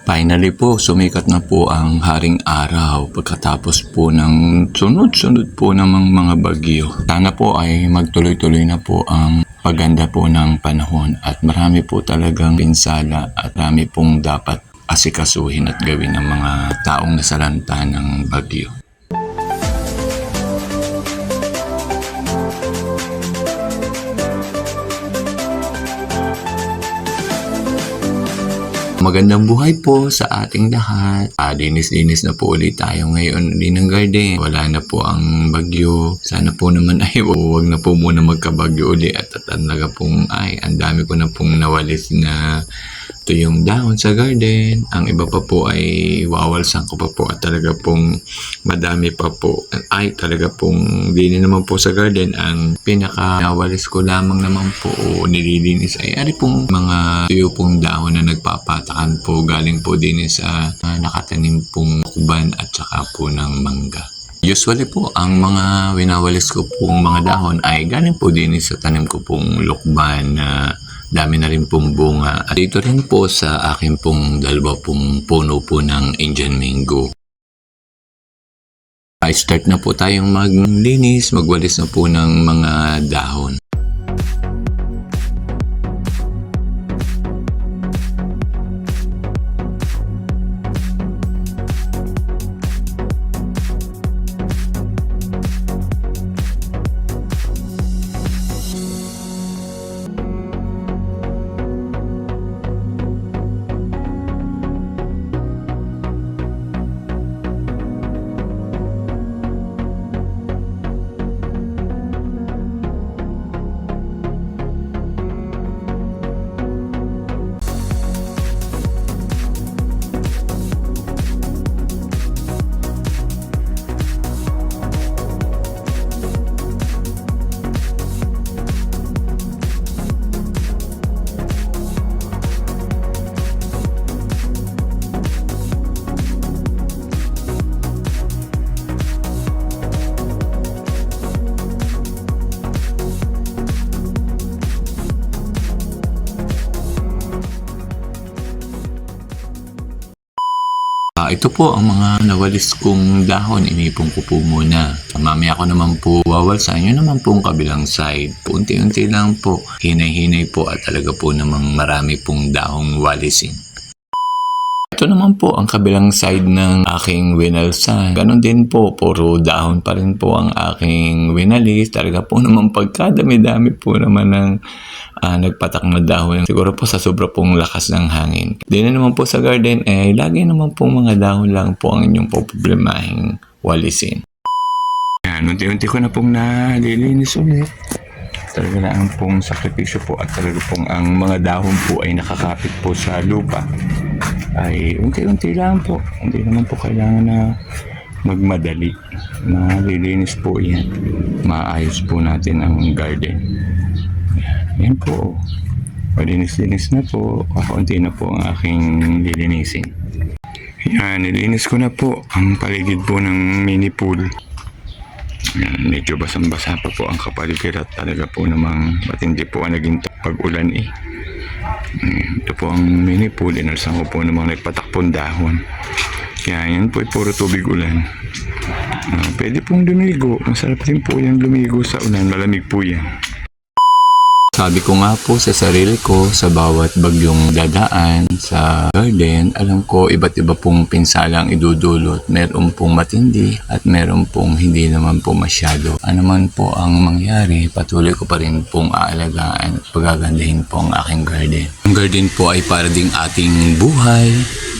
Finally po, sumikat na po ang Haring Araw pagkatapos po ng sunod-sunod po namang mga bagyo. Sana po ay magtuloy-tuloy na po ang paganda po ng panahon at marami po talagang pinsala at marami pong dapat asikasuhin at gawin ng mga taong nasalanta ng bagyo. Magandang buhay po sa ating lahat. Linis-linis na po ulit tayo ngayon din ng garden. Wala na po ang bagyo. Sana po naman ay huwag na po muna magkabagyo ulit at talaga pong ang dami ko na pong nawalis na yung dahon sa garden. Ang iba pa po ay wawalsan ko pa po at talaga pong madami pa po. Talaga pong dini naman po sa garden. Ang pinaka nawalis ko lamang naman po o nililinis ay pong mga tuyo pong dahon na nagpapatakan po galing po din sa nakatanim pong kuban at saka po ng mangga. Usually po, ang mga winawalis ko pong mga dahon ay galing po din sa tanim ko pong lukban na dami na rin pong bunga. At dito rin po sa akin pong dalawa pong puno po ng Indian mango. Start na po tayong maglinis, magwalis na po ng mga dahon. Ito po ang mga nawalis kong dahon, inipon ko po muna. Mamaya ko naman po wawalsan yun naman po ang kabilang side. Unti-unti lang po, hinay-hinay po at talaga po namang marami pong dahong walisin. Ito naman po ang kabilang side ng aking winalsan. Ganon din po, puro dahon pa rin po ang aking winalis. Talaga po naman pagkadami-dami po naman ng nagpatak na dahon. Siguro po sa sobra pong lakas ng hangin. Di na naman po sa garden, lagi naman po mga dahon lang po ang inyong problemahin walisin. Yan, unti-unti ko na pong nalilinis ulit. Talaga na ang pong sakripisyo po at talaga pong ang mga dahon po ay nakakapit po sa lupa. Ay unti-unti lang po. Hindi naman po kailangan na magmadali. Nalilinis po yan. Maayos po natin ang garden. Yan po. Malinis-linis na po. Kaunti na po ang aking lilinisin. Yan, nilinis ko na po ang paligid po ng mini pool. Yan, medyo basang-basa pa po ang kapaligiran at talaga po namang matindi po ang naging pag-ulan Ito po ang mini pool. Inalsan ko po namang nagpatakpon dahon. Kaya yan po ay puro tubig ulan. Pwede pong lumigo. Masarap din po yan lumigo sa ulan. Malamig po yan. Sabi ko nga po sa sarili ko, sa bawat bagyong dadaan sa garden, alam ko iba't iba pong pinsala ang idudulot. Meron pong matindi at meron pong hindi naman po masyado. Ano man po ang mangyari, patuloy ko pa rin pong aalagaan at pagagandahin po ang aking garden. Ang garden po ay para ding ating buhay.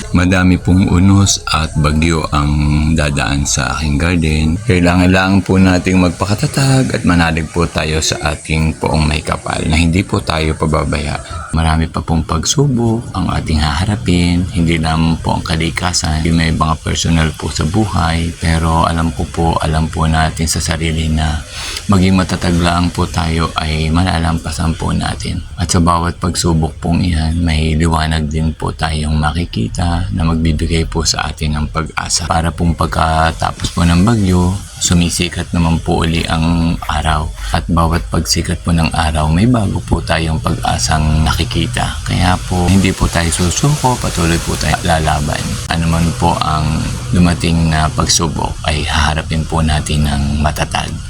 Madami pong unos at bagyo ang dadaan sa aking garden. Kailangan lang po nating magpakatatag at manalig po tayo sa ating poong may kapal na hindi po tayo pababaya. Marami pa pong pagsubok ang ating haharapin. Hindi lang po ang kalikasan. May mga personal po sa buhay. Pero alam po natin sa sarili na maging matatag lang po tayo ay malalampasan po natin. At sa bawat pagsubok pong iyan, may liwanag din po tayong makikita na magbibigay po sa atin ng pag-asa. Para pong pagkatapos po ng bagyo, sumisikat naman po uli ang araw. At bawat pagsikat po ng araw, may bago po tayong pag-asang nakikita. Kaya po, hindi po tayo susuko, patuloy po tayo lalaban. Ano man po ang dumating na pagsubok, ay haharapin po natin ng matatag.